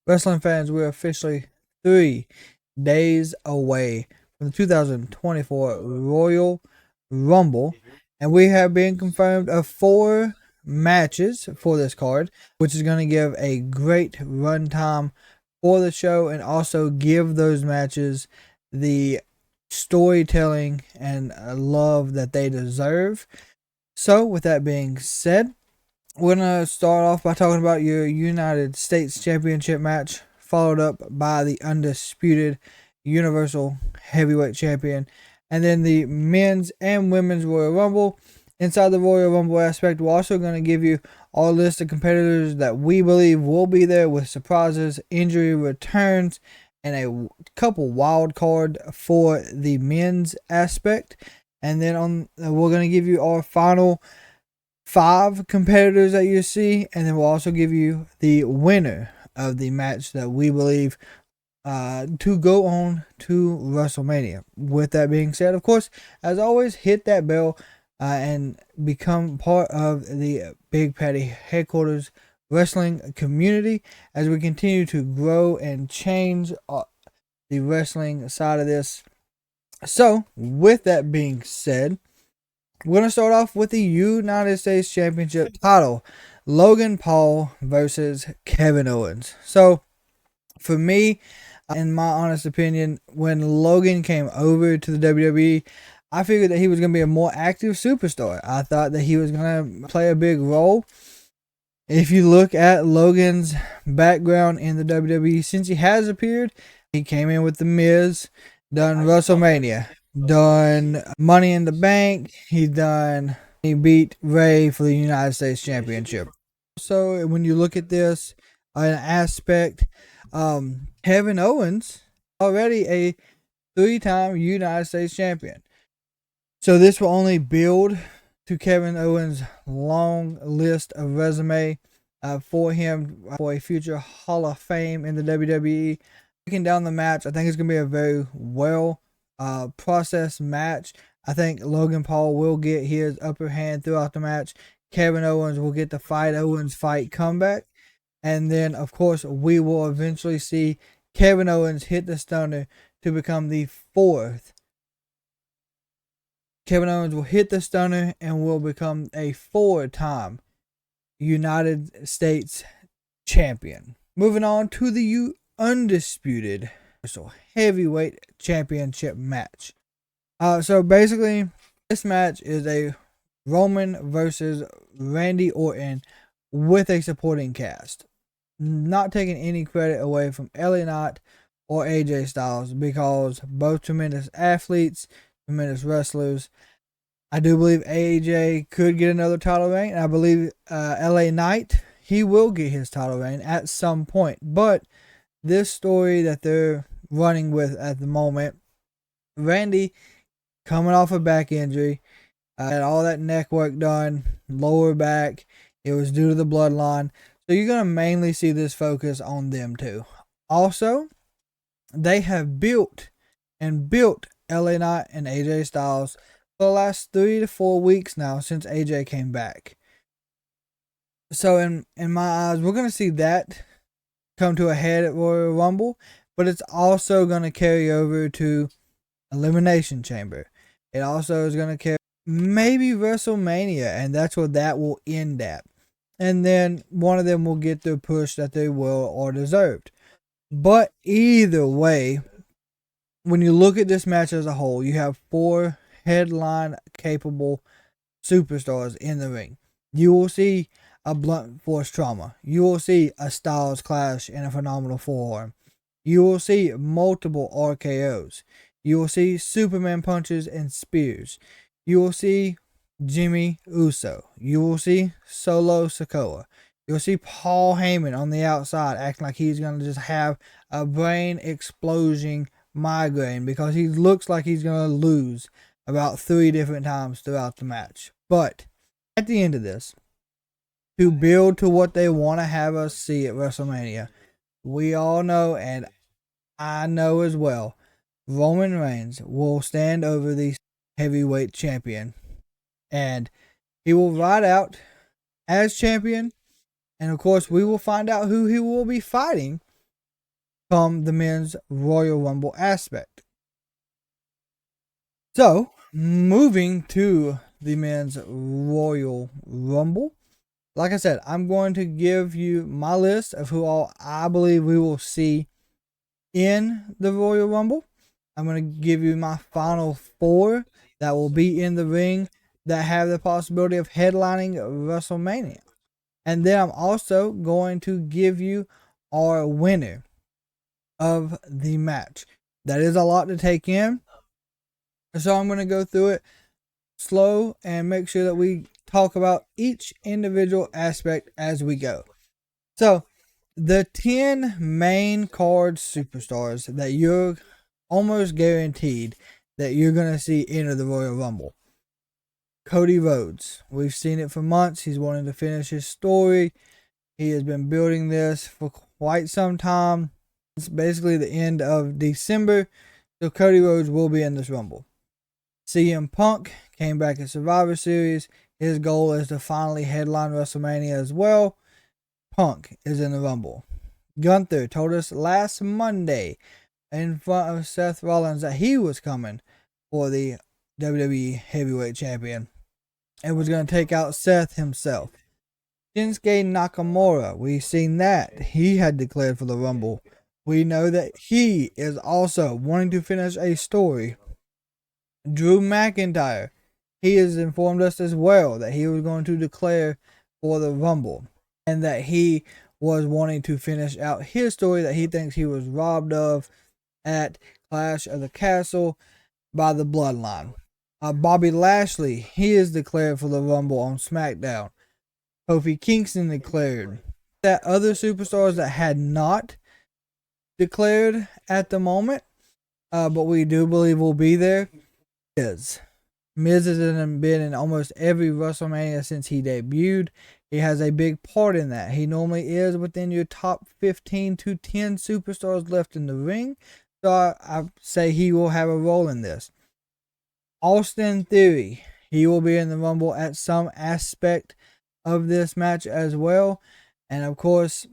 Wrestling fans, we're officially 3 days away from the 2024 Royal Rumble, and we have been confirmed of 4 matches for this card, which is going to give a great runtime for the show and also give those matches the storytelling and love that they deserve. So, with that being said, we're going to start off by talking about your United States Championship match, followed up by the undisputed Universal Heavyweight Champion, and then the men's and women's Royal Rumble. Inside the Royal Rumble aspect, we're also going to give you our list of competitors that we believe will be there with surprises, injury returns, and a couple wild card for the men's aspect. And then we're going to give you our final 5 competitors that you see, and then we'll also give you the winner of the match that we believe to go on to WrestleMania. With that being said, of course, as always, hit that bell and become part of the Big Patty Headquarters wrestling community as we continue to grow and change the wrestling side of this. So, with that being said, we're going to start off with the United States Championship title. Logan Paul versus Kevin Owens. So, for me, in my honest opinion, when Logan came over to the WWE, I figured that he was going to be a more active superstar. I thought that he was going to play a big role. If you look at Logan's background in the WWE, since he has appeared, he came in with The Miz, done WrestleMania, done Money in the Bank, he beat Ray for the United States Championship. So when you look at this an aspect, Kevin Owens already a 3-time United States champion. So this will only build to Kevin Owens' long list of resume for him for a future Hall of Fame in the WWE. Breaking down the match, I think it's going to be a very well processed match. I think Logan Paul will get his upper hand throughout the match. Kevin Owens will get the Fight Owens fight comeback. And then, of course, we will eventually see Kevin Owens hit the stunner to become the 4th. Kevin Owens will hit the stunner and will become a 4-time United States champion. Moving on to the undisputed heavyweight championship match. So basically, this match is a Roman versus Randy Orton with a supporting cast. Not taking any credit away from LA Knight or AJ Styles because both tremendous athletes, tremendous wrestlers. I do believe AJ could get another title reign. I believe LA Knight, he will get his title reign at some point. But this story that they're running with at the moment, Randy coming off a back injury, had all that neck work done, lower back. It was due to the bloodline. So you're going to mainly see this focus on them too. Also, they have built LA Knight and AJ Styles for the last 3 to 4 weeks now since AJ came back. So in my eyes, we're going to see that come to a head at Royal Rumble, but it's also going to carry over to Elimination Chamber. It also is going to carry maybe WrestleMania, and that's where that will end at. And then one of them will get the push that they will or deserved. But either way, when you look at this match as a whole, you have 4 headline capable superstars in the ring. You will see a blunt force trauma. You will see a Styles Clash and a phenomenal forearm. You will see multiple RKOs. You will see Superman punches and spears. You will see Jimmy Uso. You will see Solo Sikoa. You'll see Paul Heyman on the outside acting like he's going to just have a brain explosion migraine because he looks like he's going to lose about 3 different times throughout the match. But at the end of this, to build to what they want to have us see at WrestleMania, we all know, and I know as well, Roman Reigns will stand over the heavyweight champion, and he will ride out as champion. And of course, we will find out who he will be fighting from the men's Royal Rumble aspect. So, moving to the men's Royal Rumble, like I said, I'm going to give you my list of who all I believe we will see in the Royal Rumble. I'm going to give you my final four that will be in the ring that have the possibility of headlining WrestleMania. And then I'm also going to give you our winner of the match. That is a lot to take in. So I'm going to go through it slow and make sure that we talk about each individual aspect as we go. So, the 10 main card superstars that you're almost guaranteed that you're going to see enter the Royal Rumble. Cody Rhodes. We've seen it for months. He's wanting to finish his story. He has been building this for quite some time. It's basically the end of December. So Cody Rhodes will be in this Rumble. CM Punk came back at Survivor Series. His goal is to finally headline WrestleMania as well. Punk is in the Rumble. Gunther told us last Monday in front of Seth Rollins that he was coming for the WWE Heavyweight Champion and was going to take out Seth himself. Shinsuke Nakamura, we've seen that. He had declared for the Rumble. We know that he is also wanting to finish a story. Drew McIntyre, he has informed us as well that he was going to declare for the Rumble and that he was wanting to finish out his story that he thinks he was robbed of at Clash of the Castle by the Bloodline. Bobby Lashley, he is declared for the Rumble on SmackDown. Kofi Kingston declared. That other superstars that had not declared at the moment, but we do believe will be there, is Miz has been in almost every WrestleMania since he debuted. He has a big part in that. He normally is within your top 15 to 10 superstars left in the ring. So I say he will have a role in this. Austin Theory, he will be in the Rumble at some aspect of this match as well. And of course,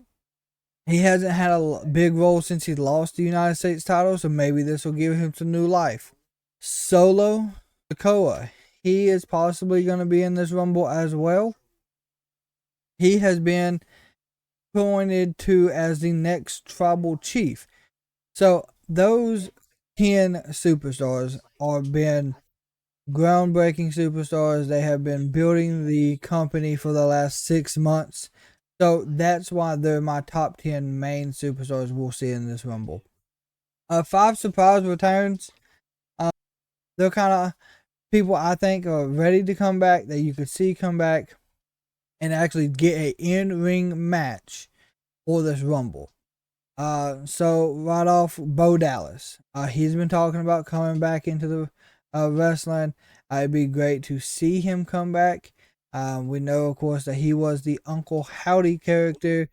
he hasn't had a big role since he lost the United States title, so maybe this will give him some new life. Solo Sikoa, he is possibly going to be in this Rumble as well. He has been pointed to as the next tribal chief. So those 10 superstars are been groundbreaking superstars. They have been building the company for the last 6 months. So that's why they're my top 10 main superstars we'll see in this Rumble. 5 surprise returns. They're kind of people I think are ready to come back, that you could see come back and actually get a in-ring match for this Rumble. So right off, Bo Dallas. He's been talking about coming back into the wrestling. It'd be great to see him come back. We know, of course, that he was the Uncle Howdy character.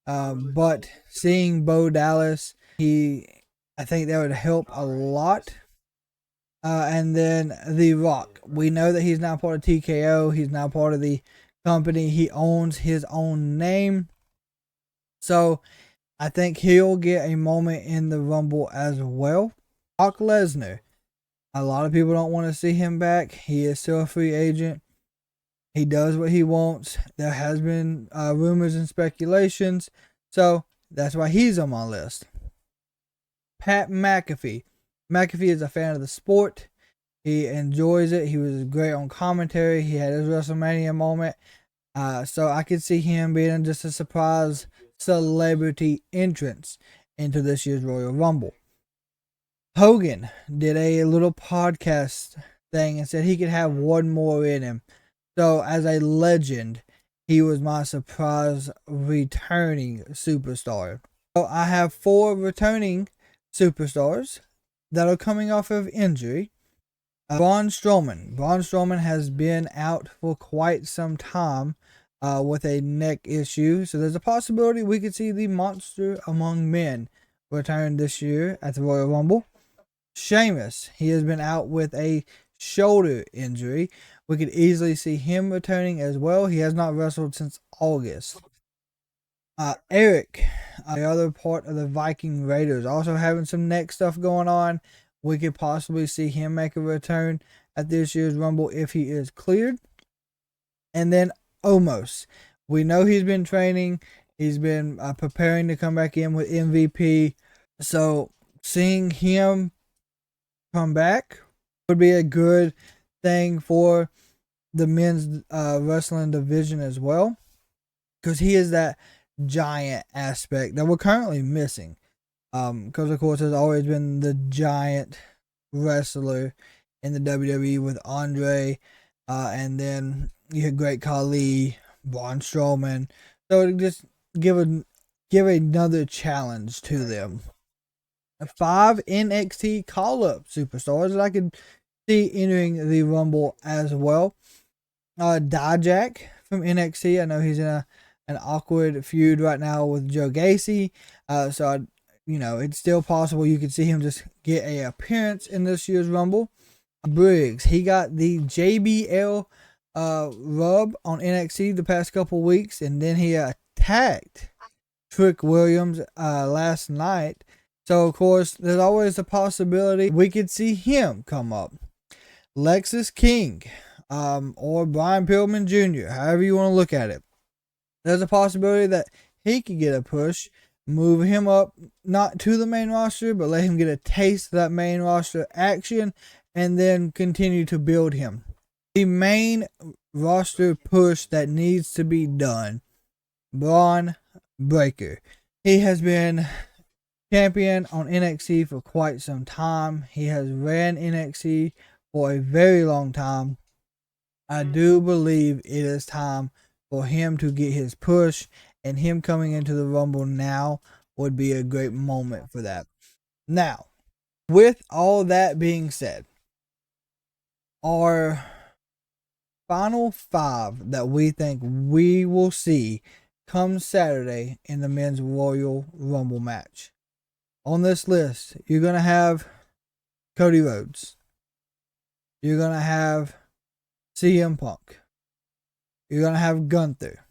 But seeing Bo Dallas, I think that would help a lot. And then The Rock. We know that he's now part of TKO. He's now part of the company. He owns his own name. So I think he'll get a moment in the Rumble as well. Brock Lesnar. A lot of people don't want to see him back. He is still a free agent. He does what he wants. There has been rumors and speculations. So that's why he's on my list. Pat McAfee. McAfee is a fan of the sport. He enjoys it. He was great on commentary. He had his WrestleMania moment. So I could see him being just a surprise celebrity entrance into this year's Royal Rumble. Hogan did a little podcast thing and said he could have one more in him. So as a legend, he was my surprise returning superstar. So I have 4 returning superstars that are coming off of injury. Braun Strowman. Braun Strowman has been out for quite some time with a neck issue. So there's a possibility we could see the Monster Among Men return this year at the Royal Rumble. Sheamus. He has been out with a shoulder injury. We could easily see him returning as well. He has not wrestled since August. Eric, the other part of the Viking Raiders, also having some neck stuff going on. We could possibly see him make a return at this year's Rumble if he is cleared. And then Omos, we know he's been training. He's been preparing to come back in with MVP. So seeing him come back would be a good thing for the men's wrestling division as well, because he is that giant aspect that we're currently missing. Because of course there's always been the giant wrestler in the WWE with Andre, and then you had Great Khali, Braun Strowman. So it just give another challenge to them. 5 NXT call-up superstars that I could see entering the Rumble as well. Dijak from NXT. I know he's in an awkward feud right now with Joe Gacy. So it's still possible you could see him just get an appearance in this year's Rumble. Briggs, he got the JBL rub on NXT the past couple weeks, and then he attacked Trick Williams last night. So of course there's always a possibility we could see him come up. Lexis King, or Brian Pillman Jr., however you want to look at it. There's a possibility that he could get a push, move him up, not to the main roster, but let him get a taste of that main roster action, and then continue to build him. The main roster push that needs to be done, Bron Breakker. He has been champion on NXT for quite some time. He has ran NXT for a very long time. I do believe it is time for him to get his push, and him coming into the Rumble now would be a great moment for that. Now, with all that being said, our final 5 that we think we will see come Saturday in the men's Royal Rumble match. On this list, you're going to have Cody Rhodes. You're going to have CM Punk. You're going to have Gunther.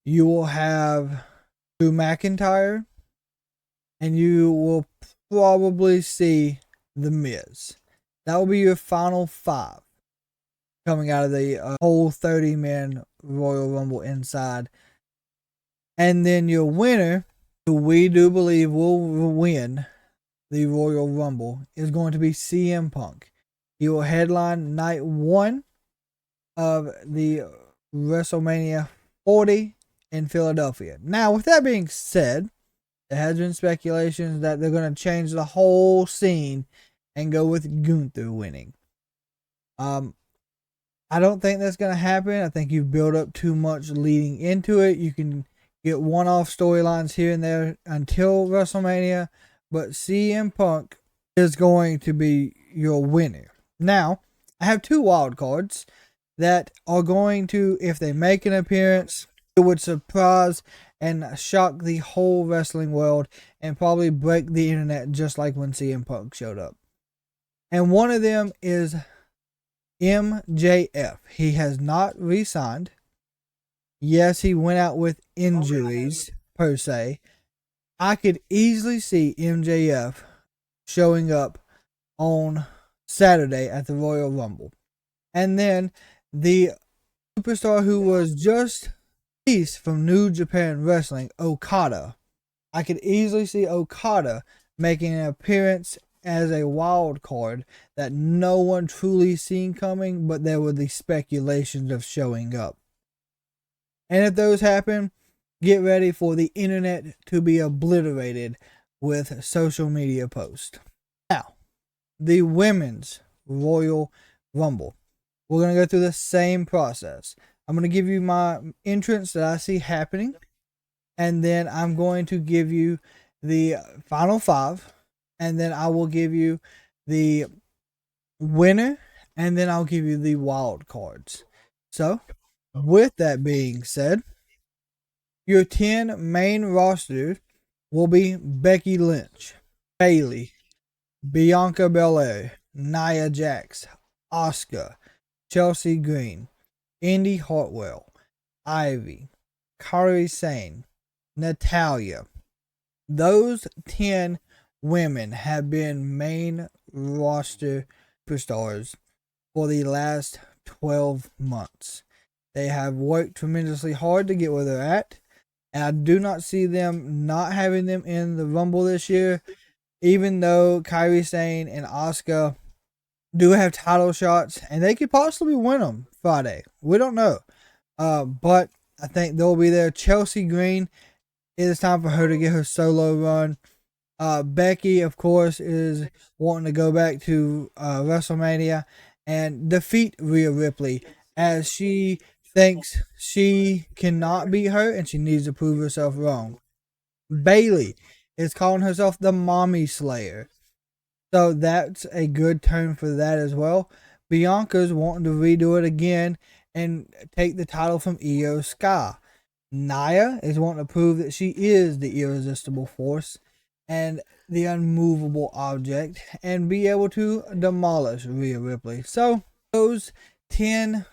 You will have Drew McIntyre. And you will probably see The Miz. That will be your final 5 coming out of the whole 30-man Royal Rumble inside. And then your winner, who we do believe will win the Royal Rumble, is going to be CM Punk. He will headline night 1 of the WrestleMania 40 in Philadelphia. Now, with that being said, there has been speculations that they're going to change the whole scene and go with Gunther winning. I don't think that's going to happen. I think you've built up too much leading into it. You can get one-off storylines here and there until WrestleMania, but CM Punk is going to be your winner. Now, I have 2 wild cards that are going to, if they make an appearance, it would surprise and shock the whole wrestling world and probably break the internet just like when CM Punk showed up. And one of them is MJF. He has not re-signed. Yes, he went out with injuries, per se. I could easily see MJF showing up on Saturday at the Royal Rumble. And then the superstar who was just released from New Japan Wrestling, Okada. I could easily see Okada making an appearance as a wild card that no one truly seen coming, but there were the speculations of showing up. And if those happen, get ready for the internet to be obliterated with social media posts. Now, the women's Royal Rumble. We're going to go through the same process. I'm going to give you my entrance that I see happening, and then I'm going to give you the final 5, and then I will give you the winner, and then I'll give you the wild cards. So, with that being said, your 10 main roster will be Becky Lynch, Bayley, Bianca Belair, Nia Jax, Asuka, Chelsea Green, Indy Hartwell, Ivy, Kairi Sane, Natalya. Those 10 women have been main roster superstars for the last 12 months. They have worked tremendously hard to get where they're at, and I do not see them not having them in the Rumble this year, even though Kairi Sane and Asuka do have title shots, and they could possibly win them Friday. We don't know. But I think they'll be there. Chelsea Green, it is time for her to get her solo run. Becky, of course, is wanting to go back to WrestleMania and defeat Rhea Ripley, as she thinks she cannot beat her and she needs to prove herself wrong. Bayley is calling herself the Mommy Slayer, so that's a good turn for that as well. Bianca's wanting to redo it again and take the title from Io Sky. Nia is wanting to prove that she is the irresistible force and the unmovable object and be able to demolish Rhea Ripley. So those 10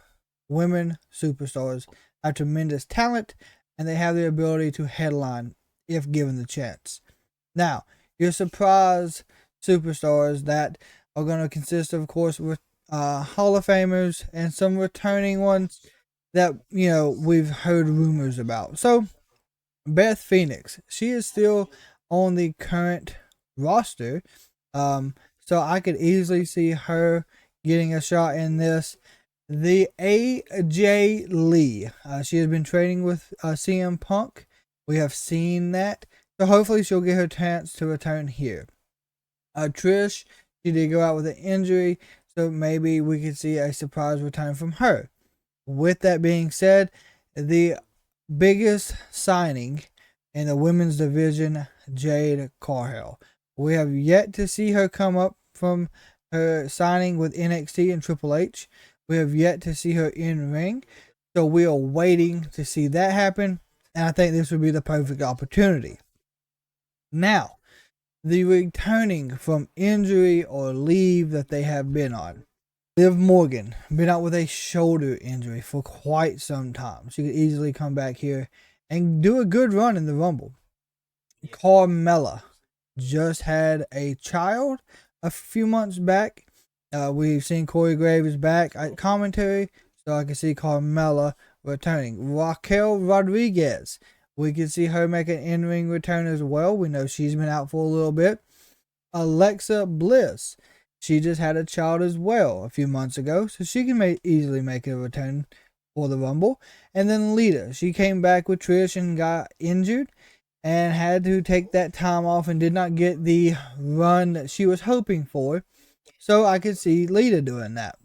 women superstars have tremendous talent, and they have the ability to headline if given the chance. Now, your surprise superstars that are going to consist of course, with Hall of Famers and some returning ones that, we've heard rumors about. So, Beth Phoenix, she is still on the current roster. So I could easily see her getting a shot in this. The AJ Lee, she has been training with CM Punk. We have seen that. So hopefully she'll get her chance to return here. Trish, she did go out with an injury, so maybe we could see a surprise return from her. With that being said, the biggest signing in the women's division, Jade Cargill. We have yet to see her come up from her signing with NXT and Triple H. We have yet to see her in ring, so we are waiting to see that happen, and I think this would be the perfect opportunity. Now, the returning from injury or leave that they have been on. Liv Morgan, been out with a shoulder injury for quite some time. She could easily come back here and do a good run in the Rumble. Carmella just had a child a few months back. We've seen Corey Graves back at commentary, so I can see Carmella returning. Raquel Rodriguez, we can see her make an in-ring return as well. We know she's been out for a little bit. Alexa Bliss, she just had a child as well a few months ago, so she can easily make a return for the Rumble. And then Lita, she came back with Trish and got injured and had to take that time off and did not get the run that she was hoping for. So I could see Lita doing that.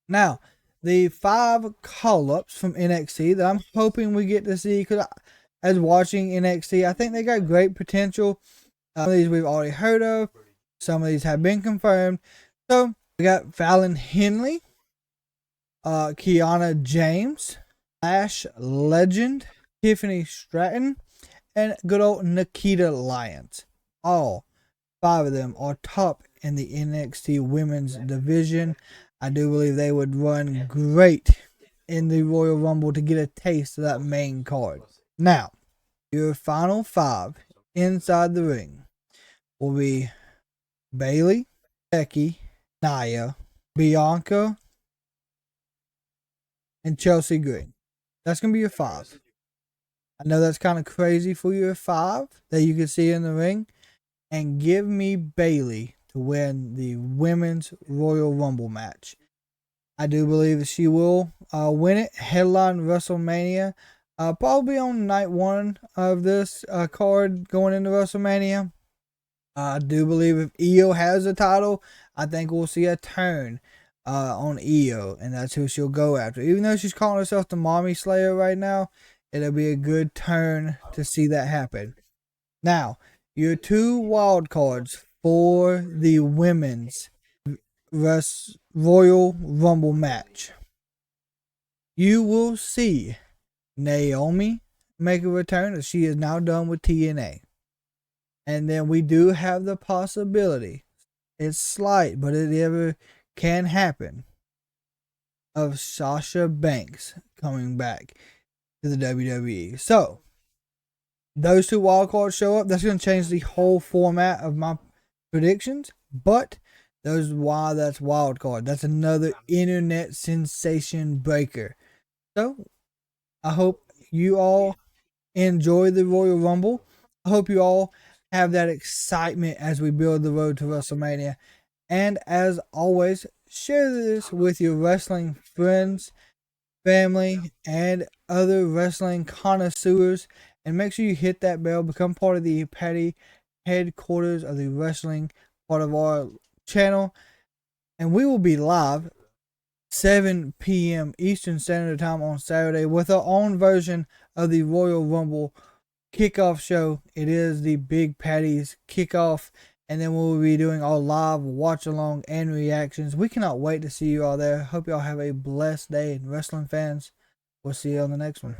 Now, the 5 call-ups from NXT that I'm hoping we get to see, because as watching NXT, I think they got great potential. Some of these we've already heard of. Some of these have been confirmed. So, we got Fallon Henley, Kiana James, Lash Legend, Tiffany Stratton, and good old Nikita Lyons. All 5 of them are top in the NXT women's division. I do believe they would run great in the Royal Rumble to get a taste of that main card. Now, your final 5 inside the ring will be Bayley, Becky, Nia, Bianca, and Chelsea Green. That's going to be your 5. I know that's kind of crazy for your 5 that you can see in the ring. And give me Bayley to win the Women's Royal Rumble match. I do believe that she will win it. Headline WrestleMania. Probably on night 1 of this card going into WrestleMania. I do believe if Io has the title, I think we'll see a turn on Io. And that's who she'll go after. Even though she's calling herself the Mommy Slayer right now, it'll be a good turn to see that happen. Now, your 2 wild cards for the women's Royal Rumble match. You will see Naomi make a return, as she is now done with TNA. And then we do have the possibility, it's slight, but it ever can happen, of Sasha Banks coming back to the WWE. So, those two wild cards show up, that's going to change the whole format of my predictions. But that's wild card. That's another internet sensation breaker. So I hope you all enjoy the Royal Rumble. I hope you all have that excitement as we build the road to WrestleMania. And as always, share this with your wrestling friends, family, and other wrestling connoisseurs. And make sure you hit that bell, become part of the Patty headquarters of the wrestling part of our channel. And we will be live 7 p.m. Eastern Standard Time on Saturday with our own version of the Royal Rumble kickoff show. It is the Big Patty's kickoff, and then we'll be doing our live watch along and reactions. We cannot wait to see you all there. Hope y'all have a blessed day, and wrestling fans, we'll see you on the next one.